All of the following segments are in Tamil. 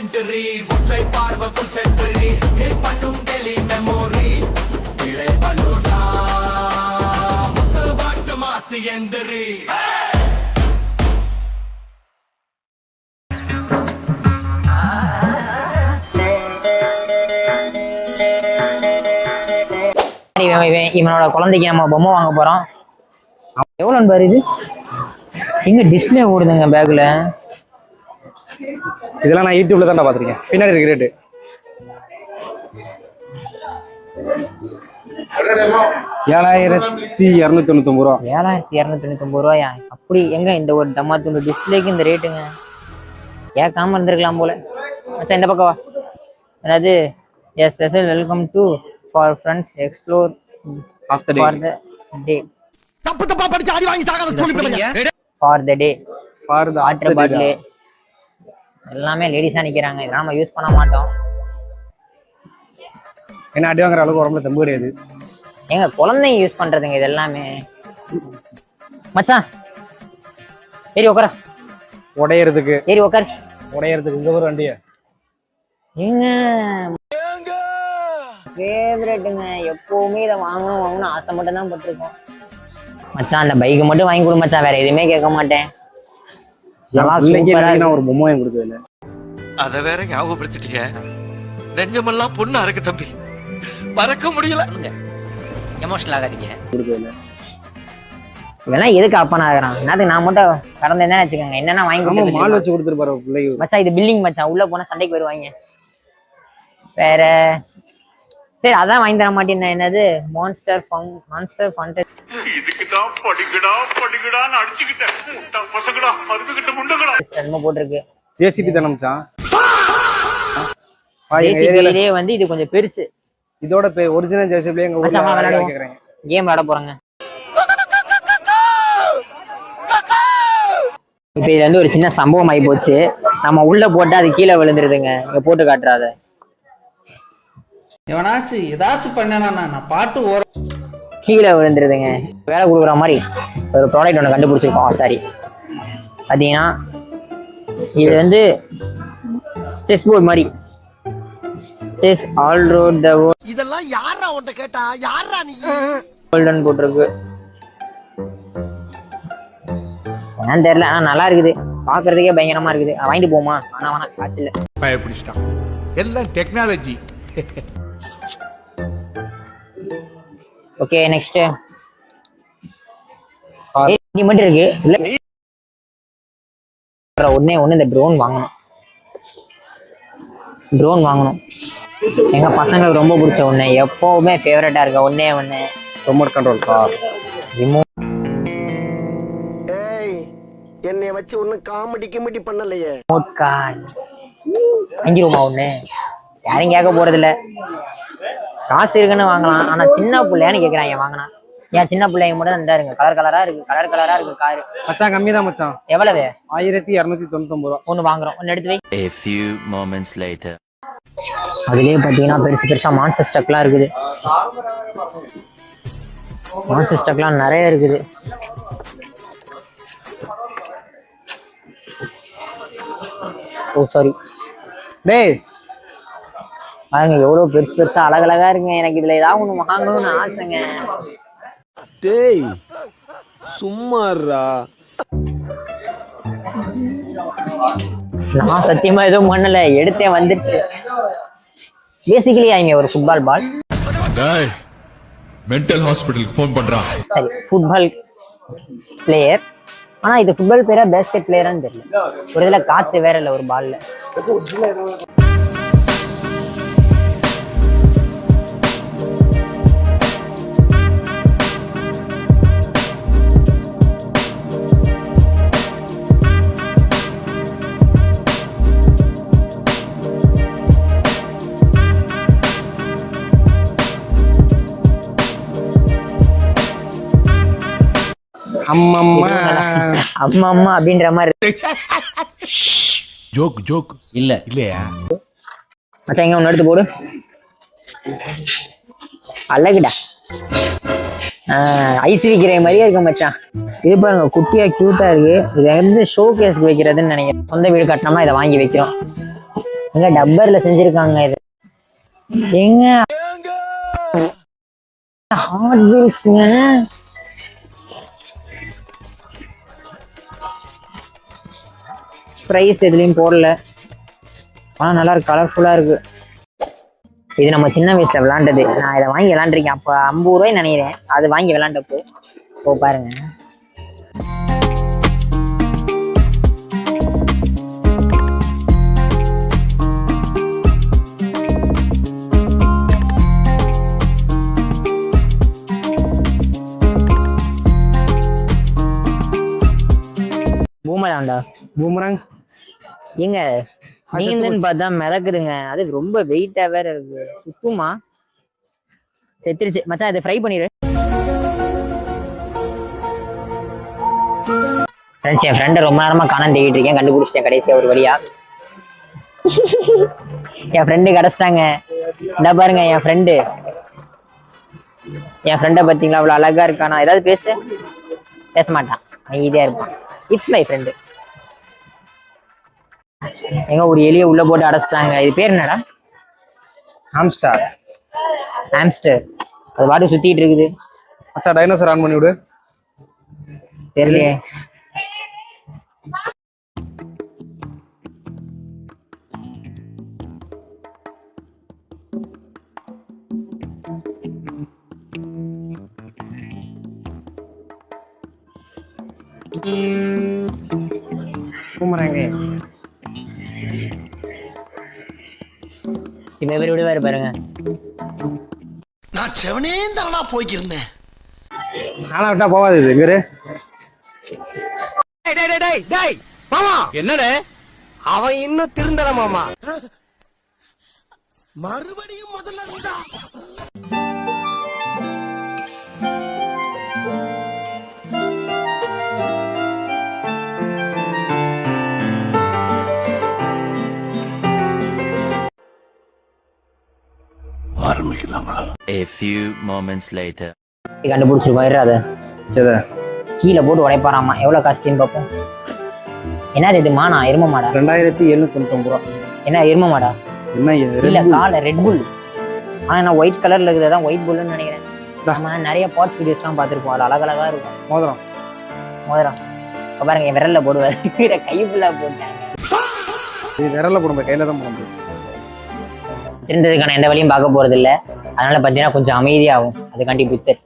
என்ட்ரி ஒற்றை பார்வை ஃபுல் சென்ட்ரி ஹிட் பண்ணும் டெலி மெமோரி இளை பண்ணுடா முத்து வாட்ஸ் மாசி எந்திரி இவனோட குழந்தைக்கு நம்ம பொம்மை வாங்க போறோம். எவ்வளோன்னு பாரு. இது எங்க டிஸ்பிளே ஓடுதுங்க பேக்ல. இதெல்லாம் நான் யூடியூப்ல தான் பாத்திருக்கேன். பின்னாடி இருக்கு ரேட்டு 7299 ரூபா. 7299 ரூபாயா? அப்படி எங்க இந்த ஒரு டம்மா துண்டு டிஸ்பிளேக்கு இந்த ரேட்டுங்க? கேட்காம இருந்திருக்கலாம் போல. அச்சா இந்த பக்கம் வா. அதாவது special welcome to for friends explore after for the day. தப்பு தப்பா படிச்சு அடி வாங்கி சாகாத சொல்லிட்டு for the day for the water bottle எல்லாமே லேடிஸா நிக்கிறாங்க. இதெல்லாம் நம்ம யூஸ் பண்ண மாட்டோம். என்ன அடி வாங்குற அளவுக்கு உடம்புல தெம்பு கிடையாது. எங்க குழந்தைங்க யூஸ் பண்றதுங்க இது எல்லாமே. மச்சான் ஏறி உட்கார. உடையறதுக்கு ஏறி உட்காரு. உடையறதுக்கு இந்த ஒரு வண்டியா ஏங்க ஃபேவரட்டுங்க. எப்பவுமே இதை வாங்கணும் ஆசை மட்டும் தான் பட்டிருக்கோம். மச்சான் அந்த பைக்கு மட்டும் வாங்கி கொடு மச்சான். வேற எதுவுமே கேட்க மாட்டேன். ஒரு பொம்மை வாங்கி கொடுத்ததில்ல. அத வேற ஞாபகப்படுத்திட்டீங்க. நெஞ்சமெல்லாம் பொண்ணா இருக்கு தம்பி. மறக்க முடியல. எமோஷனல் ஆகாதீங்க. இதெல்லாம் எதுக்கு அப்பன் ஆகுறான்? என்னது நான் மட்டும் கடந்தேன்னு வச்சுக்கோங்க. என்னன்னா வாங்கி கொடுத்து மால் வச்சு கொடுத்துருப்பாரு பிள்ளைங்க. மச்சான் இது பில்டிங் மச்சான். உள்ள போனா சண்டைக்கு வருவாங்க. வேற சரி அதான் வாங்கி தர மாட்டேன். என்னது மான்ஸ்டர் ஃபண்டட். இதுக்கு தான் படிக்கடான்னு அடிச்சுக்கிட்டேன். முட்டா பசங்கடா அறுத்துக்கிட்ட முண்டங்கடா என்னமோ போட்டிருக்கு. ஜேசிபி தான மச்சான். ஜேசிபிலே வந்து இது கொஞ்சம் பெருசு. இதோட ஒரிஜினல் ஜேசிபிலே எங்க ஊர்ல கேக்குறாங்க. கேம் விளையாட போறாங்க. இப்ப இது வந்து ஒரு சின்ன சம்பவம் ஆகி போச்சு. நம்ம உள்ள போட்டா அது கீழே விழுந்துருதுங்க. இங்க போட்டு காட்டுறாத. எவனாச்சும் ஏதாச்சும் பண்ணனா நான் பாட்டு கீழே விழுந்துருதுங்க. வேலை கொடுக்குற மாதிரி ஒரு ப்ராடக்ட் ஒன்று கண்டுபிடிச்சிருக்கோம். சாரி பார்த்தீங்கன்னா இது வந்து செஸ் போர்ட் மாதிரி. Chess all road the world. இதெல்லாம் யாரா உன்கிட்ட கேட்டா? யாரா நீ? கோல்டன் போட்டிருக்கு. என்னன்னு தெரியல. ஆனா நல்லா இருக்குது. பாக்குறதுக்கே பயங்கரமா இருக்குது. வாங்கிட்டு போமா? ஆனா வேணா காசு இல்லை. பயப்பிடிச்சிட்டான். எல்லாம் டெக்னாலஜி. ஓகே நெக்ஸ்ட் இது மட்டும் இருக்கு. ஒண்ணு இந்த ட்ரோன் வாங்கணும். எங்க பசங்களுக்கு ரொம்ப பிடிச்ச ஒண்ணு, எப்பவுமே ஃபேவரட்டா இருக்க ஒண்ணு ரிமோட் கண்ட்ரோல் கார். ஏய் என்னைய வச்சு ஒன்னும் காமெடி பண்ணலையே. ரிமோட் கார் வாங்கிருமா? ஒண்ணு யாரும் கேட்க போறது இல்ல. காசு இருக்குன்னு வாங்கலாம். ஆனா சின்ன பிள்ளையான்னு கேக்குறாங்க. வாங்கினா ஏன் சின்ன பிள்ளைங்க மட்டும் தான் இருக்கு. கலர் கலரா இருக்கு காரு. மச்சான் கம்மி தான் மச்சான். எவ்வளவு? 1299 ரூபா. ஒண்ணு வாங்குறோம். ஒன்னு எடுத்து வை. A few moments later. அதுலயே பாத்தீங்கன்னா பெருசா மான்ஸ்டர் ஸ்டக்லாம் இருக்குது. மான்ஸ்டர் ஸ்டக்லாம் நிறைய இருக்குது. ஓ சாரி. டேய் பாருங்க எவ்வளவு பெருசா அழகழகா இருக்குங்க. எனக்கு இதுல ஏதாவது ஒண்ணு வாங்கணும்னு ஆசைங்க. டேய் சும்மாறா. நான் சத்தியமா எதுவும் பண்ணல. எடுத்தேன் வந்துருச்சு. பேசிக்கலி அவங்க ஒரு ஃபுட்பால் பால். மென்டல் ஹாஸ்பிடலுக்கு ஃபோன் பண்றான். சரி ஃபுட்பால் பிளேயர். ஆனா இது ஃபுட்பால் பிளேயரா பேஸ்கெட் பிளேயரான்னு தெரியல. ஒரு இதுல காத்து வேற இல்ல ஒரு பால்ல. அம்மம்மா அப்படின்ற மாதிரி. ஜோக் இல்லையா? மச்சான் இங்க ஒன்று எடுத்து போடு. அழகுடா. ஐஸ் விக்கிற மாதிரியே இருக்கு மச்சான். இது பாருங்க குட்டியா கியூட்டா இருக்கு. இதை வந்து ஷோ கேஸ்க்கு வைக்கிறதுன்னு நினைக்கிறேன். சொந்த வீடு கட்டினோம்னா இதை வாங்கி வைக்கிறோம். எங்க டப்பர்ல செஞ்சிருக்காங்க இது. எங்க ஹாட் வீல்ஸ்ங்க. ப்ரைஸ் எதுலையும் போடல. ஆனா நல்லா இருக்கு, கலர்ஃபுல்லா இருக்கு. இது நம்ம சின்ன வயசுல விளாண்டது. நான் இதை வாங்கி விளாண்டுருக்கேன். அப்போ 50 ரூபாய் நினைக்கிறேன். அது வாங்கி விளாண்டப்போ பாருங்க. பூமராண்டா பூமராங் ஏங்க நீங்கன்னு பார்த்தா மிதக்குதுங்க. அது ரொம்ப வெயிட்டா வேற இருக்கு. சுத்துமா செத்துருச்சு மச்சான். இதை ஃப்ரை பண்ணிடு. ஃப்ரெண்ட்ஸ், என் ஃப்ரெண்டை ரொம்ப நேரமா காணாம தேடிட்டு இருக்கேன். கண்டுபிடிச்சிட்டேன் கடைசியா ஒரு வழியா. என் ஃப்ரெண்டு கிடைச்சிட்டாங்க. இந்த பாருங்க என் ஃப்ரெண்டு. என் ஃப்ரெண்டை பார்த்தீங்களா? அவ்வளோ அழகா இருக்கானா? ஏதாவது பேச மாட்டான், அமைதியா இருப்பான். It's my friend. எங்க ஒரு எலியை உள்ள போட்டு அடைச்சிட்டாங்க. இது பேர் என்னடா? ஹாம்ஸ்டர். ஹாம்ஸ்டர். அது பாட்டு சுத்திட்டு இருக்குது. அச்சா டைனோசர் ஆன் பண்ணி விடு. தெரியலையே. பூமராங்க இப்ப இவர் விடுவாரு பாருங்க. நான் செவனே தானா போய்க்கிருந்தேன். நானா விட்டா போவாது இது. இவரு மாமா என்னடே அவன் இன்னும் திருந்தல மாமா. மறுபடியும் முதல்ல இருந்தா ஆரம்பிக்கலாங்களா? A few moments later. கண்டுபிடிச்சிருக்கோம். இரு, எதை கீழே போட்டு உடைப்பாராமா. எவ்வளவு காஸ்டின்னு பார்ப்போம். என்னது இது? மானா? எரும மாடா? 2799 ரூபா. என்ன எரும மாடா? என்ன இது? இல்ல கால ரெட் புல். ஆனா நான் ஒயிட் கலர்ல இருக்குதான் ஒயிட் புல்லுன்னு நினைக்கிறேன். நம்ம நிறைய பாட்ஸ் வீடியோஸ்லாம் பார்த்துருப்போம். அது அழகழகா இருக்கும். மோதிரம் இப்ப பாருங்க என் விரல்ல போடுவாரு. கை ஃபுல்லா போட்டாங்க. இது விரல்ல போடும், கையில தான் போட முடியும். திருந்ததுக்கான எந்த வழியும் பார்க்க போறது இல்ல. அதனால பாத்தீங்கன்னா கொஞ்சம் அமைதியாகும். அதுக்காண்டி புத்தர்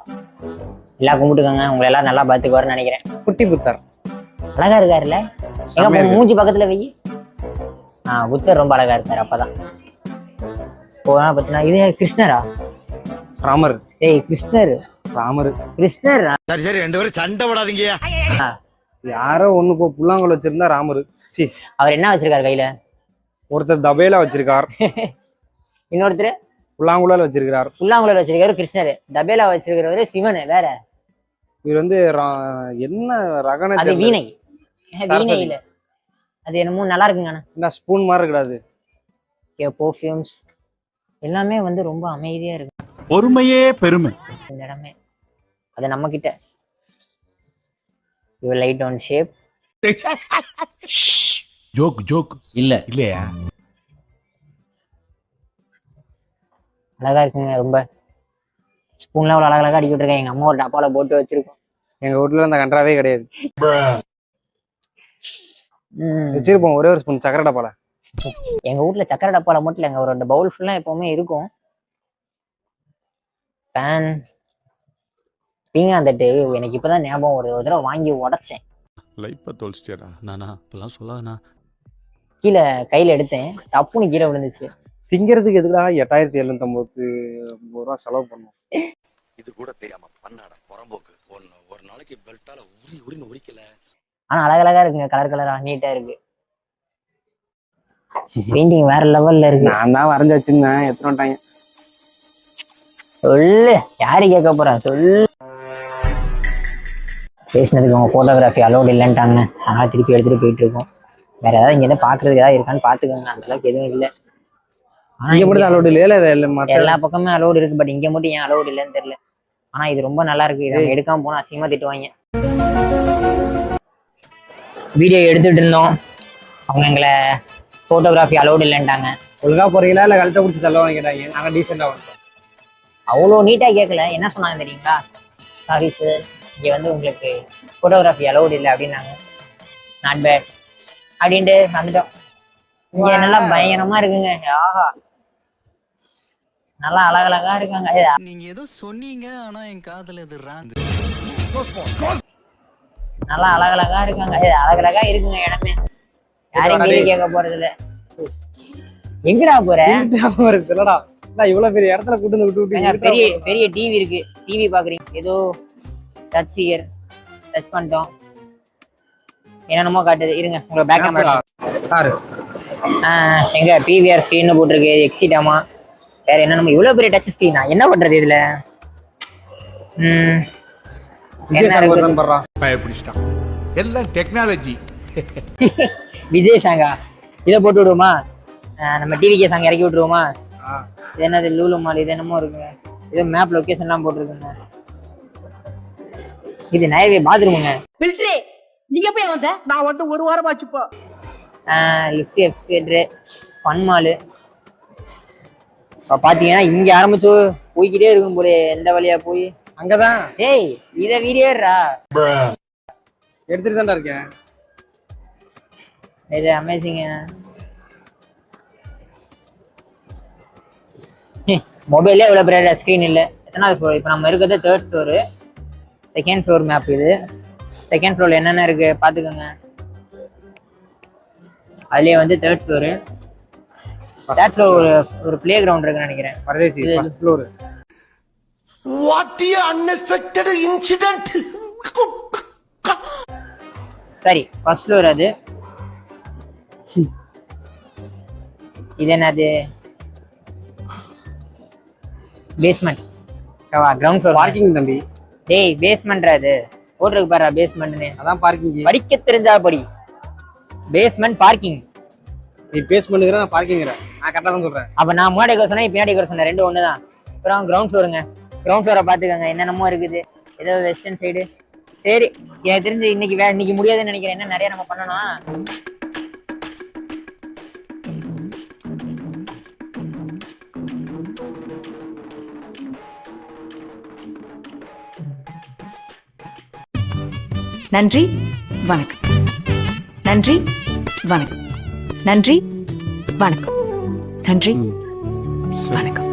எல்லாம் கும்பிட்டுக்கோங்க. உங்களை எல்லாரும் நல்லா பாத்துக்குவாருன்னு நினைக்கிறேன். குட்டி புத்தர் அழகா இருக்காருல்ல? எங்க மூஞ்சி பக்கத்துல வெயி. புத்தர் ரொம்ப அழகா இருக்காரு. அப்பதான் பாத்தீங்கன்னா இது கிருஷ்ணரா? ராமர். ஏய் கிருஷ்ணர். ராமர் கிருஷ்ணர். சரி சரி, ரெண்டு பேரும் சண்டை விடாதீங்க. யாரோ ஒண்ணு புல்லாங்குழல் வச்சிருந்தா ராமர். சி, அவர் என்ன வச்சிருக்காரு கையில? ஒருத்தர் தபேலா வச்சிருக்கார். இன்னொருத்தர் புல்லாங்குழல் வச்சிருக்கிறார். புல்லாங்குழல் வச்சிருக்காரு கிருஷ்ணர். தபேலா வச்சிருக்கிறவரு சிவன். வேற இவர் வந்து என்ன ரகன? அது வீணை. வீணை இல்ல, அது என்னமோ நல்லா இருக்குங்க. என்ன ஸ்பூன் மாதிரி இருக்காது. பெர்ஃப்யூம்ஸ் எல்லாமே வந்து ரொம்ப அமைதியா இருக்கு. பொறுமையே பெருமை. இந்த இடமே அது நம்ம கிட்ட. Your light on shape. Joke இல்லையா? அழகா இருக்குங்க. ரொம்ப ஸ்பூன்லாம் அவ்வளோ அழகழகா அடிக்கிட்டு இருக்கேன். எங்க அம்மா ஒரு டப்பால போட்டு வச்சிருக்கோம். எங்க வீட்டுல அந்த கன்றாவே கிடையாது. வச்சிருப்போம் ஒரே ஒரு ஸ்பூன் சக்கரை டப்பால. எங்க வீட்டுல சக்கரை டப்பால மட்டும் இல்லைங்க, ஒரு பவுல் ஃபுல்லா எப்பவுமே இருக்கும். பேன் பீங்காந்தட்டு எனக்கு இப்பதான் ஞாபகம் ஒரு தடவை வாங்கி உடைச்சேன். லைஃப்பை தொலைச்சிட்டியாடா. நானா இப்பெல்லாம் சொல்லாதண்ணா. கீழே கையில எடுத்தேன், தப்புன்னு கீழே விழுந்துச்சு. திங்கிறதுக்கு எதுக்குடா 8799 ரூபா செலவு பண்ணும்? இது கூட தெரியாம பண்ணாடா புறம்போக்கு. ஒரு நாளைக்கு பெல்ட்டால உரின்னு உரிக்கல. ஆனா அழகழகா இருக்குங்க. கலர் கலரா நீட்டா இருக்கு. பெயிண்டிங் வேற லெவல்ல இருக்கு. நான் தான் வரைஞ்சு வச்சிருந்தேன். எத்தனை சொல்லு, யாரு கேட்க போறா? சொல்லு. பேசினதுக்கு அவங்க போட்டோகிராஃபி அலோடு இல்லைன்ட்டாங்க. அதனால திருப்பி எடுத்துட்டு போயிட்டு இருக்கோம். வேற ஏதாவது இங்க இருந்து பாக்குறதுக்கு ஏதாவது இருக்கான்னு பாத்துக்கோங்க. அந்த அளவுக்கு எதுவும் இல்லை. அலோடு இல்ல. எல்லா பக்கமே அலோடு இருக்கு. பட் இங்க மட்டும் ஏன் அலோடு இல்லைன்னு தெரியல. ஆனா இது ரொம்ப நல்லா இருக்கு. இதை எடுக்காம போனா அசிங்கமா திட்டுவாங்க. வீடியோ எடுத்துட்டு இருந்தோம். அவங்க எங்களை ஃபோட்டோகிராஃபி அலௌடு இல்லைன்ட்டாங்க. ஒழுங்கா போறீங்களா இல்லை கழுத்தை பிடிச்சி தள்ளவான்னு கேட்டாங்க. நாங்கள் டீசெண்டாக வந்துட்டோம். அவ்வளோ நீட்டாக கேட்கல. என்ன சொன்னாங்க தெரியுங்களா? சாரி சார், இங்கே வந்து உங்களுக்கு ஃபோட்டோகிராஃபி அலௌடு இல்லை அப்படின்னாங்க. நாட் பேட் அப்படின்ட்டு வந்துட்டோம். இங்கே நல்லா பயங்கரமாக இருக்குங்க. ஆஹா, நல்லா அழகழகா இருக்காங்க. நீங்க ஏதோ சொன்னீங்க ஆனா என் காதுல இது ராங். நல்லா அழகழகா இருக்காங்க. அழகழகா இருக்குங்க இடமே. யாரும் கேள்வி கேட்க போறது இல்ல. எங்கடா போற? இல்லடா நான் இவ்வளவு பெரிய இடத்துல கூட்டு வந்து விட்டு பெரிய பெரிய டிவி இருக்கு. டிவி பாக்குறீங்க? ஏதோ டச் ஹியர் டச் பண்ணிட்டோம். என்னென்னமோ காட்டுது. இருங்க உங்க பேக் கேமரா காரு. எங்க பிவிஆர் ஸ்கிரீன் போட்டிருக்கு. எக்ஸிட்டாமா வேற என்னென்னமோ. இவ்வளவு பெரிய டச் ஸ்கிரீனா? என்ன பண்றது இதுல? என்ன இருக்கு? பயப்பிடிச்சிட்டான். எல்லாம் டெக்னாலஜி. விஜய் சாங்கா? இதை போட்டு விடுவோமா? நம்ம டிவிகே சாங் இறக்கி விட்டுருவோமா? இது என்னது? லூலு மால். இது என்னமோ இருக்குங்க. இது மேப் லொகேஷன்லாம் போட்டிருக்குங்க. இது நயவே பாத்ரூமுங்க. நீங்க போய் வந்த? நான் வந்து ஒரு வாரம் ஆச்சுப்பா. Lift escalator Fun Mall. இப்போ பார்த்தீங்கன்னா இங்கே ஆரம்பிச்சு போய்கிட்டே இருக்கும் போல. எந்த வழியா போய் அங்கதான். ஏய் இதை வீடியோடா எடுத்துட்டு தான்டா இருக்கேன். இது அமேசிங்க. மொபைல்லே இவ்வளோ பெரிய ஸ்க்ரீன் இல்லை. எத்தனாவது ஃப்ளோர்? இப்போ நம்ம இருக்கிறது 3rd floor. 2nd floor map இது. 2nd ஃப்ளோரில் என்னென்ன இருக்கு பார்த்துக்கோங்க. அதுலேயே வந்து 3rd ஃப்ளோரு. 3rd ஃப்ளோர் ஒரு பிளே கிரவுண்ட் இருக்குன்னு நினைக்கிறேன். பரதேசி first floor. What a unexpected incident. சரி, ஃபர்ஸ்ட் ஃப்ளோர் அது. இது என்னது? பேஸ்மெண்ட். Ground floor. பார்க்கிங் தம்பி. டேய் பேஸ்மெண்ட்ரா அது. போட்டுருக்கு பாரு பேஸ்மெண்ட்னு. அதான் பார்க்கிங். படிக்க தெரிஞ்சா படி. Basement parking. நீ பேஸ்மெண்ட்ங்கற நான் பார்க்கிங்ங்கற. நான் கரெக்ட்டா தான் சொல்றேன். அப்ப நான் முன்னாடி சொன்னா இப்ப பின்னாடி சொன்னேன். ரெண்டும் ஒண்ணுதான். அப்புறம் கிரவுண்ட் ஃப்ளோருங்க. கிரவுண்ட் ஃப்ளோரை பாத்துக்கோங்க. என்னென்னமோ இருக்குது. ஏதோ வெஸ்டர்ன் சைடு. சரி, எனக்கு தெரிஞ்சு இன்னைக்கு முடியாதுன்னு நினைக்கிறேன். என்ன நிறைய நம்ம பண்ணணும். நன்றி வணக்கம். நன்றி வணக்கம். நன்றி வணக்கம். நன்றி வணக்கம்.